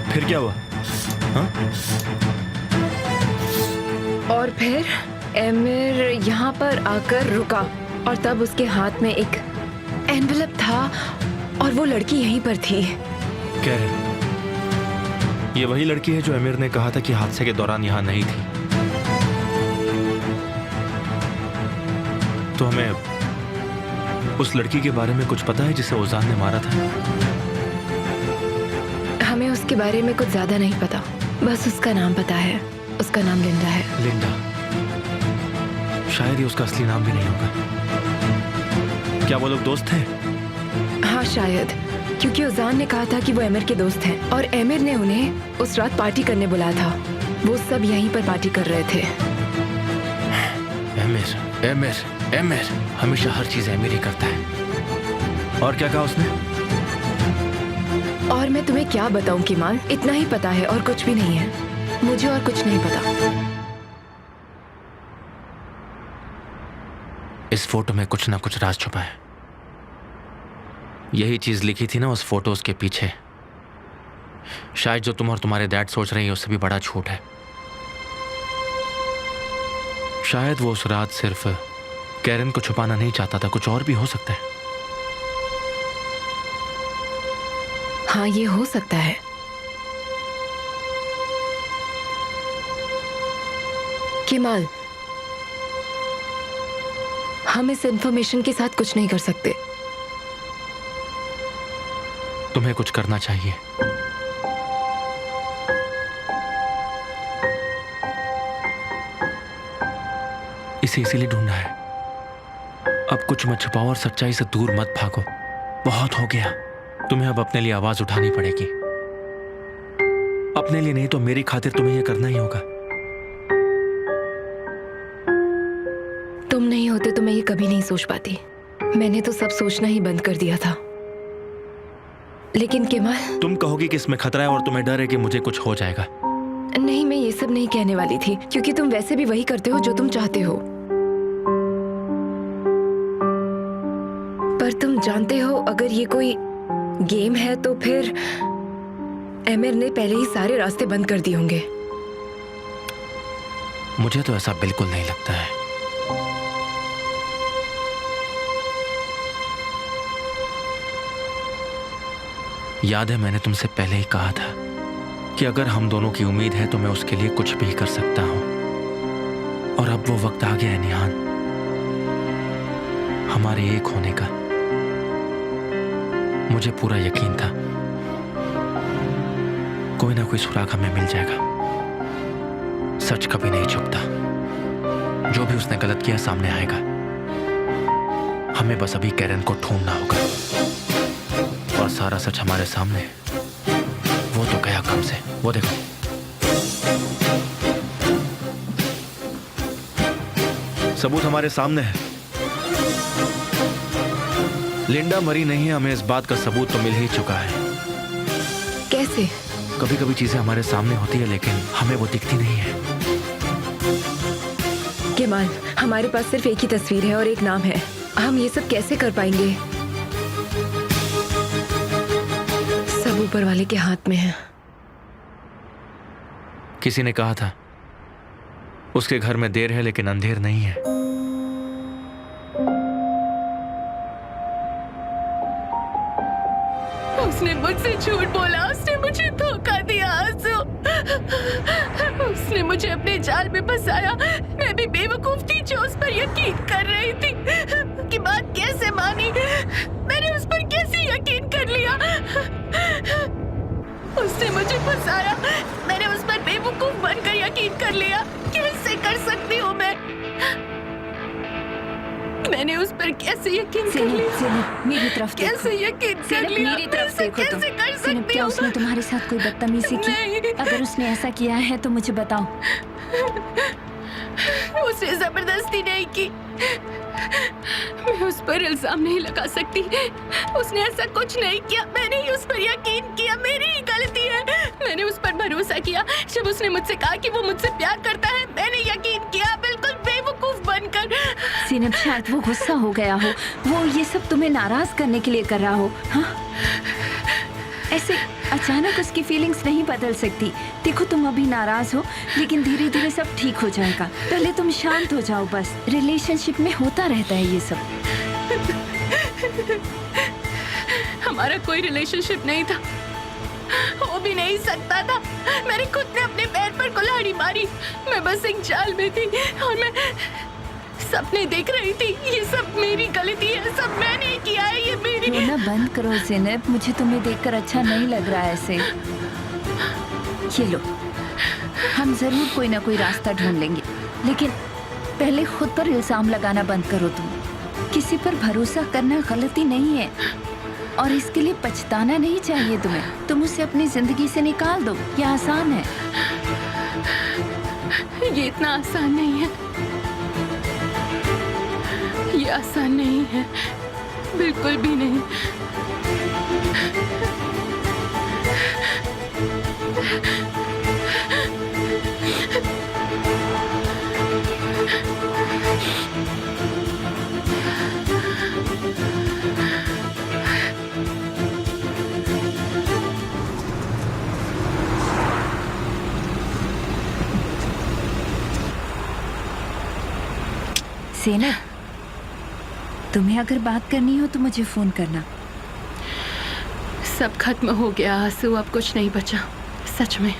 फिर क्या हुआ? हाँ? और फिर एमिर यहाँ पर आकर रुका और तब उसके हाथ में एक एनवेलप था और वो लड़की यहीं पर थी। कैरन, ये वही लड़की है जो एमिर ने कहा था कि हादसे के दौरान यहाँ नहीं थी। तो हमें उस लड़की के बारे में कुछ पता है जिसे ओजान ने मारा था? हमें उसके बारे में कुछ ज्यादा नहीं पता, बस उसका नाम पता है। उसका नाम लिंडा है। लिंडा? शायद ये उसका असली नाम भी नहीं होगा। क्या वो लोग दोस्त थे? हाँ शायद, क्योंकि ओजान ने कहा था कि वो एमिर के दोस्त हैं और एमिर ने उन्हें उस रात पार्टी करने बुलाया था। वो सब यहीं पर पार्टी कर रहे थे। एमिर, एमिर, एमिर, हमेशा हर चीज एमिर ही करता है। और क्या कहा उसने? और मैं तुम्हें क्या बताऊं किमाल, इतना ही पता है और कुछ भी नहीं है। मुझे और कुछ नहीं पता। इस फोटो में कुछ ना कुछ राज छुपा है। यही चीज लिखी थी ना उस फोटोज के पीछे। शायद जो तुम और तुम्हारे डैड सोच रहे हैं उससे भी बड़ा झूठ है। शायद वो उस रात सिर्फ कैरन को छुपाना नहीं चाहता था, कुछ और भी हो सकता है। हाँ ये हो सकता है। किमाल, हम इस इंफॉर्मेशन के साथ कुछ नहीं कर सकते। तुम्हें कुछ करना चाहिए। इसे इसीलिए ढूंढना है। अब कुछ मत छुपाओ और सच्चाई से दूर मत भागो। बहुत हो गया। तुम्हें अब अपने लिए आवाज उठानी पड़ेगी। अपने लिए नहीं तो मेरी खातिर तुम्हें यह करना ही होगा। तुम नहीं होते तो मैं ये कभी नहीं सोच पाती। मैंने तो सब सोचना ही बंद कर दिया था। लेकिन किमाल, तुम कहोगी कि इसमें खतरा है और तुम्हें डर है कि मुझे कुछ हो जाएगा। नहीं, मैं ये सब नहीं कहने वाली थी, क्योंकि तुम वैसे भी वही करते हो जो तुम चाहते हो। पर तुम जानते हो, अगर ये कोई गेम है तो फिर एमिर ने पहले ही सारे रास्ते बंद कर दिए होंगे। मुझे तो ऐसा बिल्कुल नहीं लगता है। याद है मैंने तुमसे पहले ही कहा था कि अगर हम दोनों की उम्मीद है तो मैं उसके लिए कुछ भी कर सकता हूं। और अब वो वक्त आ गया है निहान, हमारे एक होने का। मुझे पूरा यकीन था कोई ना कोई सुराग हमें मिल जाएगा। सच कभी नहीं छुपता। जो भी उसने गलत किया सामने आएगा। हमें बस अभी कैरन को ढूंढना होगा और सारा सच हमारे सामने। वो तो गया कम से। वो देखो, सबूत हमारे सामने है। लिंडा मरी नहीं है, हमें इस बात का सबूत तो मिल ही चुका है। कैसे? कभी कभी चीजें हमारे सामने होती है लेकिन हमें वो दिखती नहीं है। किमाल, हमारे पास सिर्फ एक ही तस्वीर है और एक नाम है। हम ये सब कैसे कर पाएंगे? सब ऊपर वाले के हाथ में है। किसी ने कहा था उसके घर में देर है लेकिन अंधेर नहीं है। उसने मुझसे झूठ बोला, उसने मुझे धोखा दिया आंसू। उसने मुझे अपने जाल में फंसाया। मैं भी बेवकूफ थी जो उस पर यकीन कर रही थी। कि बात कैसे मानी? मैंने उस पर कैसे यकीन कर लिया? उसने मुझे फंसाया, मैंने उस पर बेवकूफ बनकर यकीन कर लिया। कैसे कर सकती हूँ मैं? मैंने उस पर कैसे यकीन कर लिया? मेरी तरफ देखो। कैसे यकीन कर लिया? मेरी तरफ देखो तुम। कैसे कर सिनब, सकती क्या हूँ? उसने तुम्हारे साथ कोई बदतमीजी नहीं। की? अगर उसने ऐसा किया है तो मुझे बताओ। उसने जबरदस्ती नहीं की। मैं उस पर इल्जाम नहीं लगा सकती। उसने ऐसा कुछ नहीं किया। मैंने ही उस पर यकीन किया। मेरी ही गलती है। मैंने उस पर भरोसा किया। जब उसने मुझसे कहा कि वो मुझसे प्यार करता है, मैंने यकीन किया, बिल्कुल बेवकूफ बनकर। सिनब, शायद वो गुस्सा हो गया हो। वो ये सब तुम्हें नाराज करने के लिए कर रहा हो। हाँ, ऐसे अचानक उसकी फीलिंग्स नहीं बदल सकती। देखो तुम अभी नाराज हो, लेकिन धीरे धीरे सब ठीक हो जाएगा। पहले तुम शांत हो जाओ बस। रिलेशनशिप में होता रहता है ये सब। हमारा कोई रिलेशनशिप नहीं था, हो भी नहीं सकता था। मैंने खुद ने अपने पैर पर कुल्हाड़ी मारी। मैं बस एक जाल में थी और मैं सपने देख रही थी। ये सब मेरी गलती है, सब मैंने किया है, ये मेरी। रोना बंद करो ज़ैनब, मुझे तुम्हें देखकर अच्छा नहीं लग रहा है ऐसे। ये लो, हम जरूर कोई ना कोई रास्ता ढूंढ लेंगे, लेकिन पहले खुद पर इल्जाम लगाना बंद करो। तुम किसी पर भरोसा करना गलती नहीं है और इसके लिए पछताना नहीं चाहिए तुम्हें। तुम उसे अपनी जिंदगी से निकाल दो, ये आसान है। ये इतना आसान नहीं है, ये आसान नहीं है, बिल्कुल भी नहीं। ज़ैनब, तुम्हें अगर बात करनी हो तो मुझे फोन करना। सब खत्म हो गया आंसू, अब कुछ नहीं बचा सच में।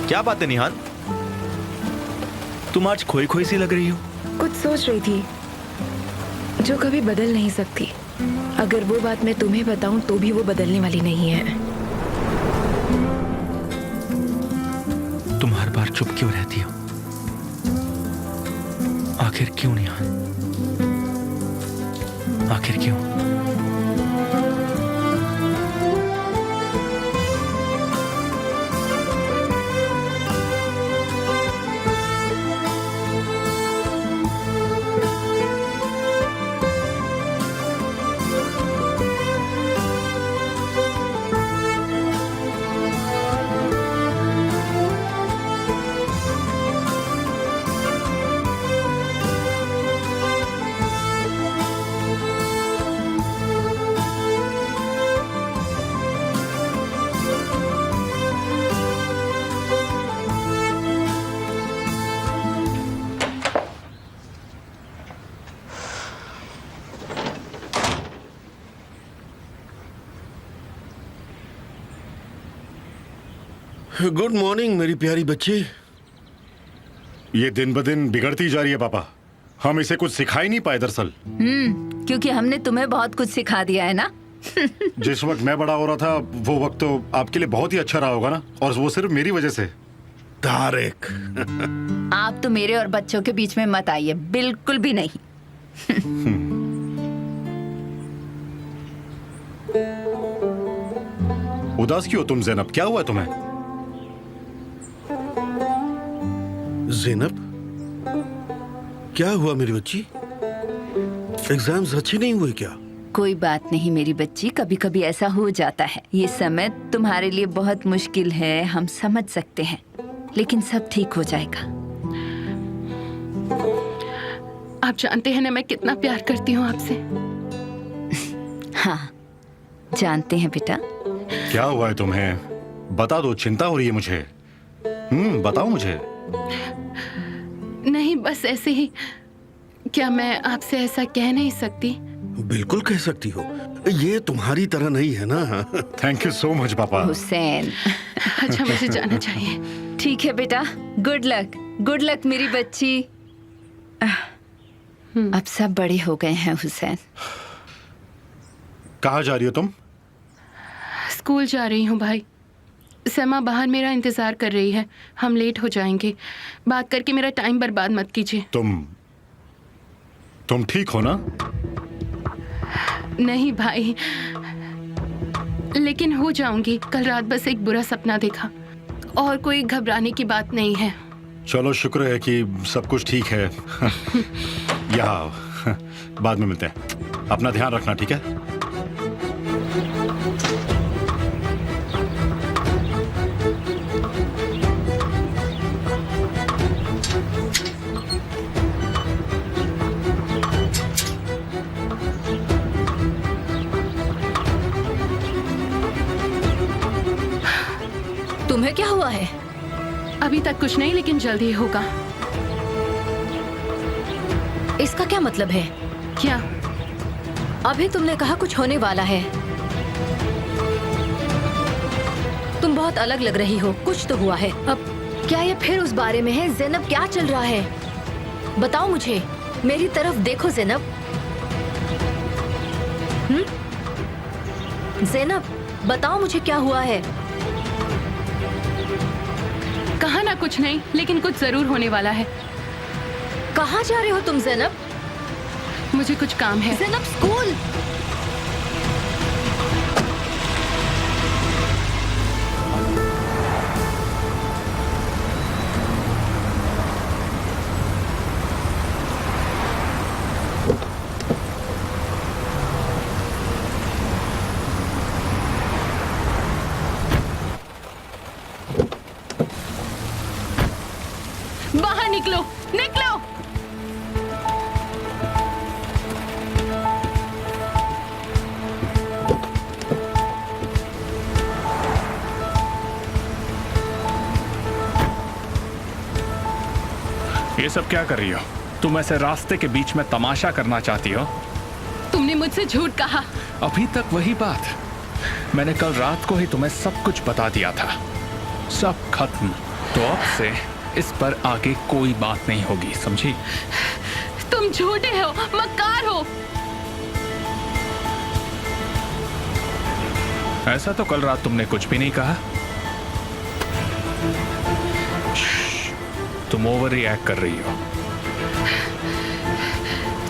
क्या बात है निहाल, तुम आज खोई खोई सी लग रही हो। कुछ सोच रही थी जो कभी बदल नहीं सकती। अगर वो बात मैं तुम्हें बताऊं तो भी वो बदलने वाली नहीं है। तुम हर बार चुप क्यों रहती हो? आखिर क्यों निहाल, आखिर क्यों? गुड मॉर्निंग मेरी प्यारी बच्ची। ये दिन ब दिन बिगड़ती जा रही है पापा। हम इसे कुछ सिखा ही नहीं पाए दरअसल। क्योंकि हमने तुम्हें बहुत कुछ सिखा दिया है ना। जिस वक्त मैं बड़ा हो रहा था वो वक्त तो आपके लिए बहुत ही अच्छा रहा होगा ना, और वो सिर्फ मेरी वजह से। तारिक, आप तो मेरे और बच्चों के बीच में मत आइए, बिल्कुल भी नहीं। उदास क्यों तुम ज़ैनब, क्या हुआ तुम्हें? ज़ैनब, क्या हुआ मेरी बच्ची? एग्जाम्स अच्छे नहीं हुए क्या? कोई बात नहीं मेरी बच्ची, कभी कभी ऐसा हो जाता है। ये समय तुम्हारे लिए बहुत मुश्किल है, हम समझ सकते हैं, लेकिन सब ठीक हो जाएगा। आप जानते हैं ना मैं कितना प्यार करती हूँ आपसे। हाँ, जानते हैं बेटा। क्या हुआ है तुम्हें? बता दो, चिंता हो रही है मुझे। बताओ मुझे। नहीं, बस ऐसे ही। क्या मैं आपसे ऐसा कह नहीं सकती? बिल्कुल कह सकती हो, ये तुम्हारी तरह नहीं है ना। थैंक यू सो मच पापा। हुसैन। अच्छा, मुझे जाना चाहिए। ठीक है बेटा, गुड लक, गुड लक मेरी बच्ची। अब सब बड़े हो गए हैं हुसैन। कहाँ जा रही हो तुम? स्कूल जा रही हूँ भाई। समा बाहर मेरा इंतजार कर रही है, हम लेट हो जाएंगे। बात करके मेरा टाइम बर्बाद मत कीजिए। तुम ठीक हो ना? नहीं भाई, लेकिन हो जाऊंगी। कल रात बस एक बुरा सपना देखा, और कोई घबराने की बात नहीं है। चलो, शुक्र है कि सब कुछ ठीक है। यहाँ बाद में मिलते हैं। अपना ध्यान रखना, ठीक है? तुम्हें क्या हुआ है? अभी तक कुछ नहीं, लेकिन जल्दी होगा। इसका क्या मतलब है? क्या? अभी तुमने कहा कुछ होने वाला है। तुम बहुत अलग लग रही हो, कुछ तो हुआ है। अब क्या ये फिर उस बारे में है? ज़ैनब, क्या चल रहा है? बताओ मुझे, मेरी तरफ देखो ज़ैनब। ज़ैनब, बताओ मुझे क्या हुआ है? कहा ना कुछ नहीं, लेकिन कुछ जरूर होने वाला है। कहाँ जा रहे हो तुम ज़ैनब? मुझे कुछ काम है। ज़ैनब, स्कूल। बाहर निकलो, निकलो। ये सब क्या कर रही हो? तुम ऐसे रास्ते के बीच में तमाशा करना चाहती हो? तुमने मुझसे झूठ कहा। अभी तक वही बात। मैंने कल रात को ही तुम्हें सब कुछ बता दिया था। सब खत्म। तो अब से इस पर आगे कोई बात नहीं होगी, समझी? तुम झूठे हो, मक्कार हो। ऐसा तो कल रात तुमने कुछ भी नहीं कहा। तुम ओवर रिएक्ट कर रही हो।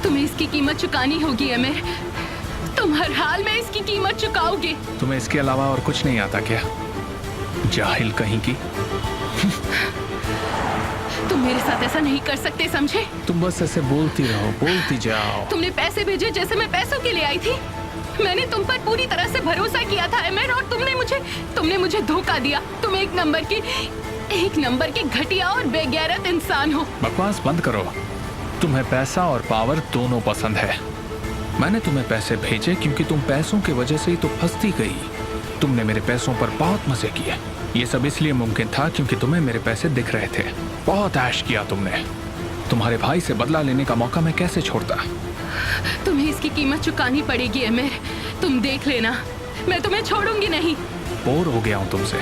तुम्हें इसकी कीमत चुकानी होगी अमीर। तुम हर हाल में इसकी कीमत चुकाओगे। तुम्हें इसके अलावा और कुछ नहीं आता क्या? जाहिल कहीं की। तुम मेरे साथ ऐसा नहीं कर सकते, समझे? तुम बस ऐसे बोलती रहो, बोलती जाओ। तुमने पैसे भेजे जैसे मैं पैसों के लिए आई थी। मैंने तुम पर पूरी तरह से भरोसा किया था अमीर, और तुमने मुझे धोखा दिया। तुम एक नंबर की घटिया और बेगैरत इंसान हो। बकवास बंद करो। तुम्हें पैसा और पावर दोनों पसंद है। मैंने तुम्हें पैसे भेजे क्योंकि तुम पैसों की वजह से ही तो फंसती गई। तुमने मेरे पैसों पर बहुत मजे किए। ये सब इसलिए मुमकिन था क्योंकि तुम्हें मेरे पैसे दिख रहे थे। बहुत ऐश किया तुमने। तुम्हारे भाई से बदला लेने का मौका मैं कैसे छोड़ता? तुम्हें इसकी कीमत चुकानी पड़ेगी अमीर। तुम देख लेना, मैं तुम्हें छोड़ूंगी नहीं। बोर हो गया हूं तुमसे।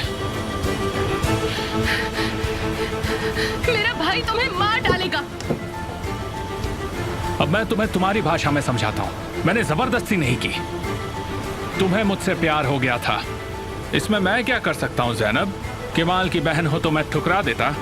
मेरा भाई तुम्हें मार डालेगा। अब मैं तुम्हें तुम्हारी भाषा में समझाता हूं। मैंने जबरदस्ती नहीं की। तुम्हें मुझसे प्यार हो गया था। इसमें मैं क्या कर सकता हूँ ज़ैनब? केमाल की बहन हो तो मैं ठुकरा देता।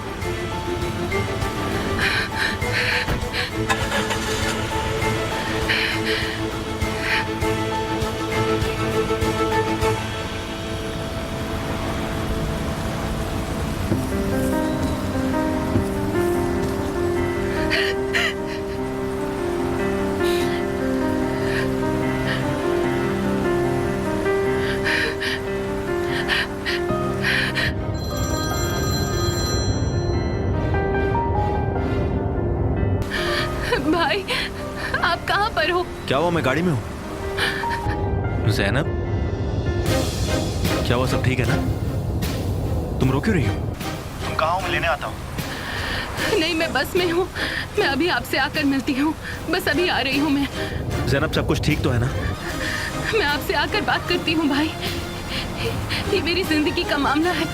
भाई, आप कहाँ पर हो? क्या हुआ? मैं गाड़ी में हूँ। ज़ैनब, क्या हुआ? सब ठीक है ना? तुम रो क्यों रही हो? तुम कहाँ हो? मैं लेने आता हूँ। नहीं, मैं बस में हूँ। मैं अभी आपसे आकर मिलती हूँ। बस अभी आ रही हूँ मैं। ज़ैनब, सब कुछ ठीक तो है ना? मैं आपसे आकर बात करती हूँ भाई। ये मेरी जिंदगी का मामला है।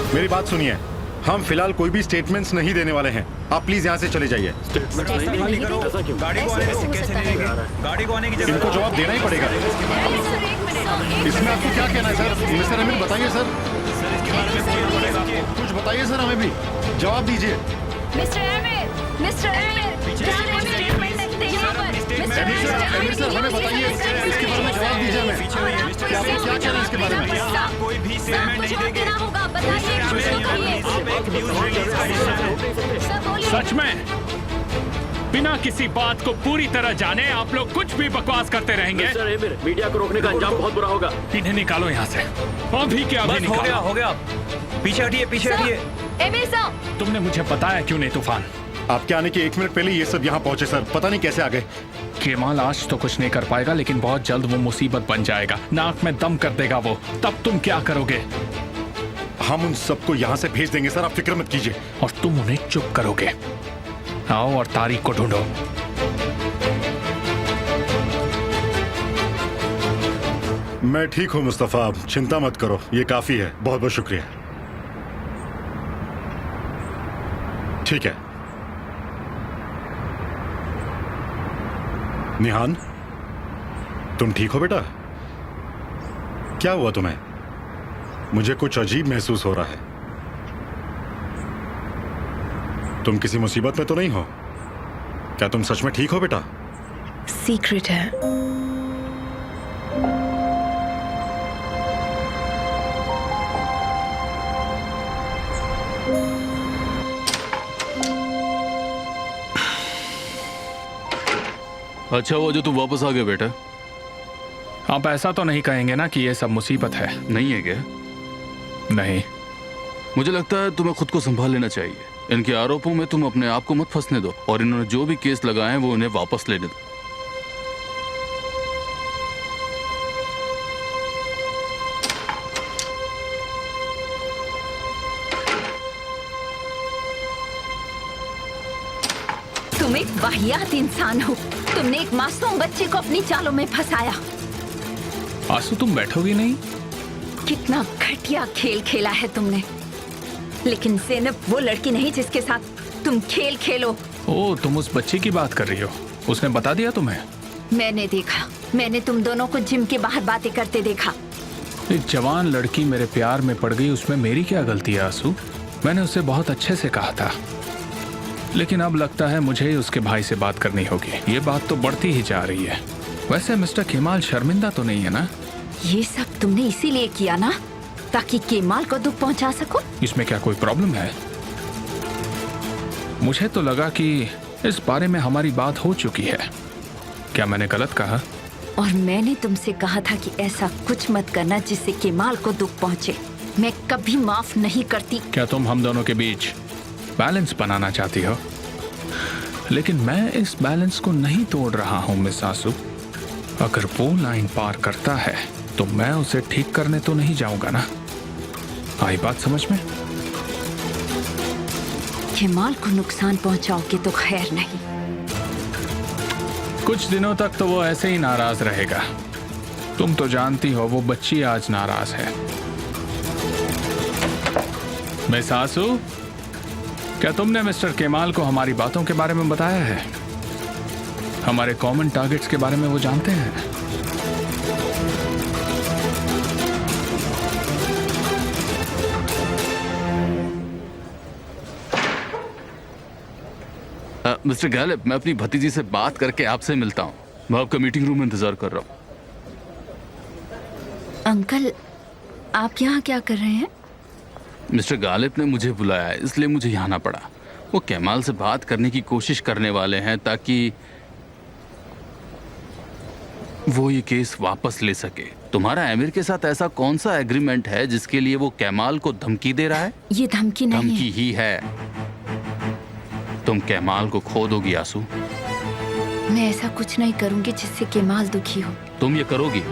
मेरी बात सुनिए, हम फिलहाल कोई भी स्टेटमेंट्स नहीं देने वाले हैं। आप प्लीज यहाँ से चले जाइए। इनको जवाब देना ही पड़ेगा। इसमें आपको क्या कहना है सर? मिस्टर अमीर बताइए सर। कुछ बताइए सर, हमें भी जवाब दीजिए। अमीर सर हमें बताइए, इसके बारे में जवाब दीजिए हमें। क्या आपको क्या कहना है इसके बारे में? कोई भी स्टेटमेंट नहीं देंगे। सच में बिना किसी बात को पूरी तरह जाने आप लोग कुछ भी बकवास करते रहेंगे। मीडिया को रोकने का अंजाम बहुत बुरा होगा। इन्हें निकालो यहाँ से। अभी क्या? अभी निकालो। हो गया। पीछे हटिए, पीछे हटिए। तुमने मुझे बताया क्यों नहीं तूफान? आपके आने के 1 मिनट पहले ये सब यहाँ पहुंचे सर। पता नहीं कैसे आ गए। केमाल आज तो कुछ नहीं कर पाएगा, लेकिन बहुत जल्द वो मुसीबत बन जाएगा। नाक में दम कर देगा वो। तब तुम क्या करोगे? हम उन सबको यहाँ से भेज देंगे सर, आप फिक्र मत कीजिए। और तुम उन्हें चुप करोगे। आओ और तारीख को ढूंढो। मैं ठीक हूँ मुस्तफा, चिंता मत करो, ये काफी है। बहुत बहुत शुक्रिया। ठीक है। निहान, तुम ठीक हो बेटा? क्या हुआ तुम्हें? मुझे कुछ अजीब महसूस हो रहा है। तुम किसी मुसीबत में तो नहीं हो? क्या तुम सच में ठीक हो बेटा? सीक्रेट है। अच्छा हुआ जो तुम वापस आ गए बेटा। आप ऐसा तो नहीं कहेंगे ना कि ये सब मुसीबत है? नहीं है क्या? नहीं। मुझे लगता है तुम्हें खुद को संभाल लेना चाहिए। इनके आरोपों में तुम अपने आप को मत फंसने दो, और इन्होंने जो भी केस लगाए हैं वो इन्हें वापस लेने दो। तुम एक वाहियात इंसान हो। तुमने एक मासूम बच्चे को अपनी चालों में फंसाया। आंसू, तुम बैठोगी नहीं? कितना घटिया खेल खेला है तुमने। लेकिन ज़ैनब वो लड़की नहीं जिसके साथ तुम खेल खेलो। ओ, तुम उस बच्ची की बात कर रही हो? उसने बता दिया तुम्हें? मैंने देखा। मैंने तुम दोनों को जिम के बाहर बातें करते देखा। एक जवान लड़की मेरे प्यार में पड़ गई, उसमें मेरी क्या गलती है आंसू? मैंने उसे बहुत अच्छे से कहा था, लेकिन अब लगता है मुझे ही उसके भाई से बात करनी होगी। ये बात तो बढ़ती ही जा रही है। वैसे मिस्टर केमाल शर्मिंदा तो नहीं है ना? ये सब तुमने इसीलिए किया ना, ताकि केमाल को दुख पहुंचा सको? इसमें क्या कोई प्रॉब्लम है? मुझे तो लगा कि इस बारे में हमारी बात हो चुकी है। क्या मैंने गलत कहा? और मैंने तुमसे कहा था कि ऐसा कुछ मत करना जिससे केमाल को दुख पहुंचे। मैं कभी माफ नहीं करती। क्या तुम हम दोनों के बीच बैलेंस बनाना चाहती हो? लेकिन मैं इस बैलेंस को नहीं तोड़ रहा हूं मिस आंसू। अगर वो लाइन पार करता है तो मैं उसे ठीक करने तो नहीं जाऊंगा ना। आई बात समझ में? केमाल को नुकसान पहुंचाओगे तो खैर नहीं। कुछ दिनों तक तो वो ऐसे ही नाराज रहेगा। तुम तो जानती हो वो बच्ची आज नाराज है। मैं सासू, क्या तुमने मिस्टर केमाल को हमारी बातों के बारे में बताया है? हमारे कॉमन टारगेट्स के बारे में वो जानते हैं? मिस्टर गैलिब, मैं अपनी भतीजी से बात करके आपसे मिलता हूँ। मैं आपका मीटिंग रूम में इंतजार कर रहा हूँ। अंकल, आप यहाँ क्या कर रहे हैं? मिस्टर गालिब ने मुझे बुलाया है, इसलिए मुझे यहाँ आना पड़ा। वो केमाल से बात करने की कोशिश करने वाले हैं ताकि वो ये केस वापस ले सके। तुम्हारा आमिर के साथ ऐसा कौन सा एग्रीमेंट है जिसके लिए वो केमाल को धमकी दे रहा है? ये धमकी नहीं धमकी है। ही है। तुम केमाल को खो दोगी आंसू। मैं ऐसा कुछ नहीं करूंगी जिससे केमाल दुखी हो। तुम ये करोगी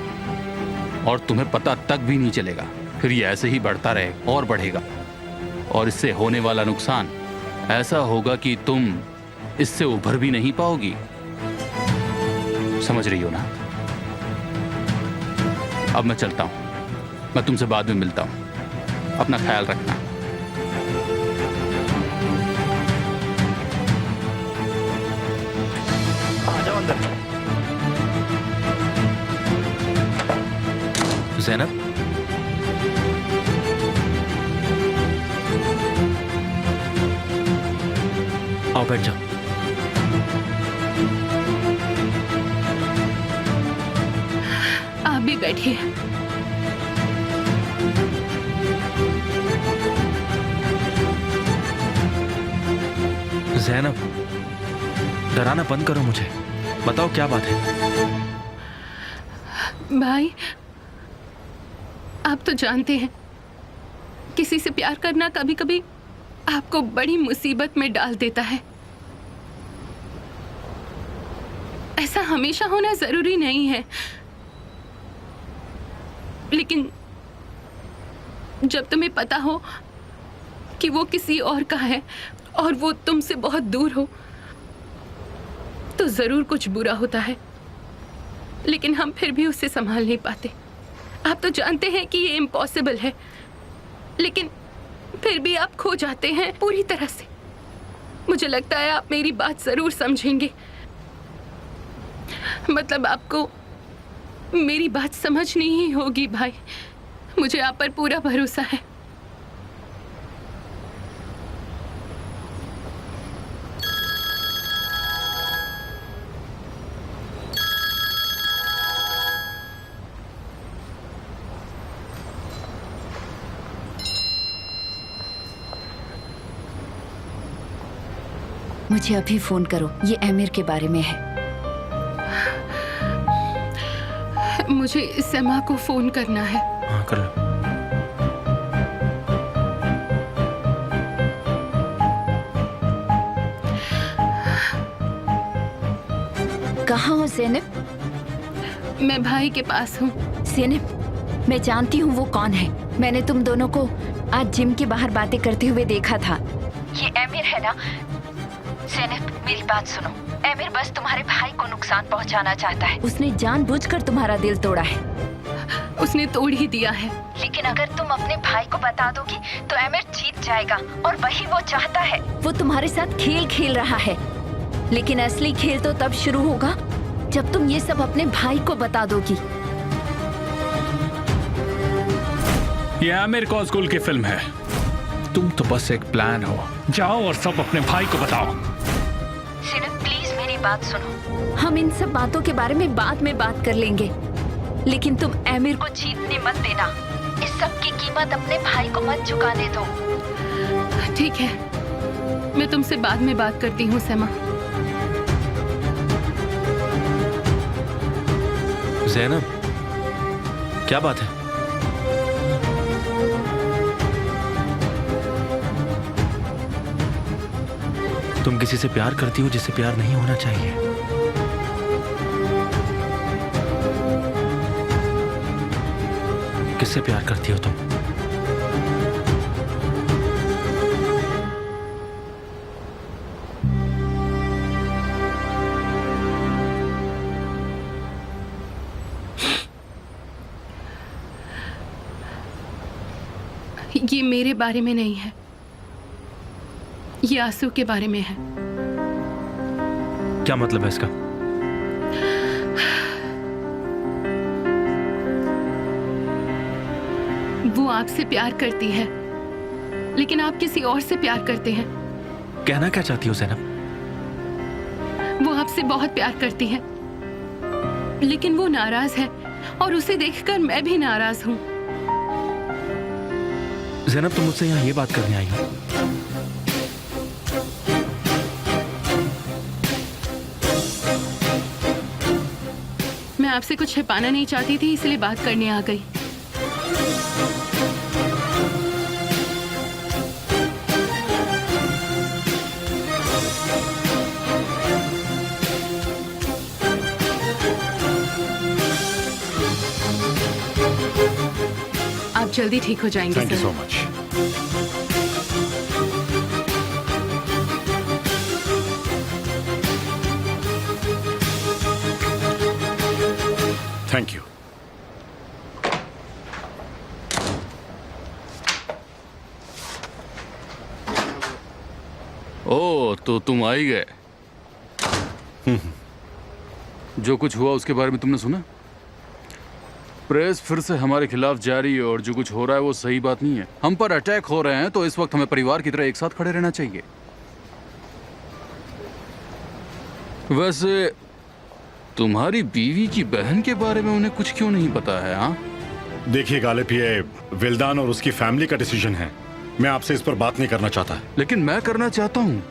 और तुम्हें पता तक भी नहीं चलेगा। फिर ये ऐसे ही बढ़ता रहेगा और बढ़ेगा, और इससे होने वाला नुकसान ऐसा होगा कि तुम इससे उभर भी नहीं पाओगी। समझ रही हो ना? अब मैं चलता हूं। मैं तुमसे बाद में मिलता हूं। अपना ख्याल रखना। आ जाओ अंदर। ज़ैनब, आओ बैठ जाओ। आप भी बैठिए। ज़ैनब, डराना बंद करो मुझे। बताओ क्या बात है? भाई, आप तो जानते हैं, किसी से प्यार करना कभी कभी आपको बड़ी मुसीबत में डाल देता है। ऐसा हमेशा होना जरूरी नहीं है, लेकिन जब तुम्हें पता हो कि वो किसी और का है और वो तुमसे बहुत दूर हो, तो जरूर कुछ बुरा होता है, लेकिन हम फिर भी उसे संभाल नहीं पाते। आप तो जानते हैं कि ये इम्पॉसिबल है, लेकिन फिर भी आप खो जाते हैं पूरी तरह से। मुझे लगता है आप मेरी बात जरूर समझेंगे। मतलब आपको मेरी बात समझनी ही होगी भाई। मुझे आप पर पूरा भरोसा है। मुझे अभी फोन करो, ये आमिर के बारे में है। मुझे समा को फोन करना है। हाँ, कर लो। कहाँ हो ज़ैनब? मैं भाई के पास हूँ। ज़ैनब, मैं जानती हूँ वो कौन है। मैंने तुम दोनों को आज जिम के बाहर बातें करते हुए देखा था। ये आमिर है ना? ज़ैनब, मेरी बात सुनो। आमिर बस तुम्हारे भाई को नुकसान पहुंचाना चाहता है। उसने जानबूझकर तुम्हारा दिल तोड़ा है। उसने तोड़ ही दिया है। लेकिन अगर तुम अपने भाई को बता दोगी तो आमिर जीत जाएगा, और वही वो चाहता है। वो तुम्हारे साथ खेल खेल रहा है, लेकिन असली खेल तो तब शुरू होगा जब तुम ये सब अपने भाई को बता दोगी। ये आमिर कौजगुल की फिल्म है। तुम तो बस एक प्लान हो। जाओ और सब अपने भाई को बताओ। सिर्फ प्लीज मेरी बात सुनो। हम इन सब बातों के बारे में बाद में बात कर लेंगे, लेकिन तुम आमिर को जीतने मत देना। इस सब की कीमत अपने भाई को मत चुकाने दो। ठीक है, मैं तुमसे बाद में बात करती हूँ समा। ज़ैनब, क्या बात है? तुम किसी से प्यार करती हो जिससे प्यार नहीं होना चाहिए। किससे प्यार करती हो तुम? ये मेरे बारे में नहीं है। ये आंसू के बारे में है। क्या मतलब है इसका? वो आपसे प्यार करती है, लेकिन आप किसी और से प्यार करते हैं। कहना क्या चाहती हो ज़ैनब? वो आपसे बहुत प्यार करती है, लेकिन वो नाराज है और उसे देखकर मैं भी नाराज हूँ। ज़ैनब, तुम मुझसे यहाँ ये बात करने आई हो? मैं आपसे कुछ छिपाना नहीं चाहती थी, इसलिए बात करने आ गई। आप जल्दी ठीक हो जाएंगे thank you sir. So much. Thank you. ओ, तो तुम आ ही गए। जो कुछ हुआ उसके बारे में तुमने सुना? प्रेस फिर से हमारे खिलाफ जारी है और जो कुछ हो रहा है वो सही बात नहीं है। हम पर अटैक हो रहे हैं, तो इस वक्त हमें परिवार की तरह एक साथ खड़े रहना चाहिए। वैसे तुम्हारी बीवी की बहन के बारे में उन्हें कुछ क्यों नहीं पता है? हाँ, देखिए गालिब, ये विल्दान और उसकी फैमिली का डिसीजन है। मैं आपसे इस पर बात नहीं करना चाहता। लेकिन मैं करना चाहता हूँ।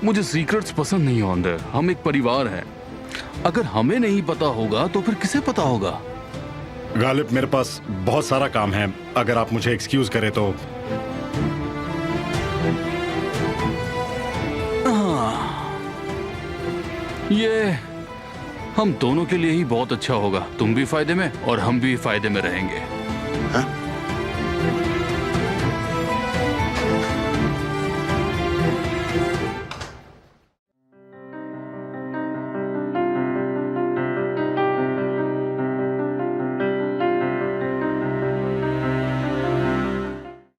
मुझे सीक्रेट्स पसंद नहीं होंगे। हम एक परिवार हैं। अगर हमें नहीं पता होगा तो फिर किसे पता होगा? गालिब, मेरे पास बहुत सारा काम है। अगर आप मुझे एक्सक्यूज करें तो। ये हम दोनों के लिए ही बहुत अच्छा होगा। तुम भी फायदे में और हम भी फायदे में रहेंगे।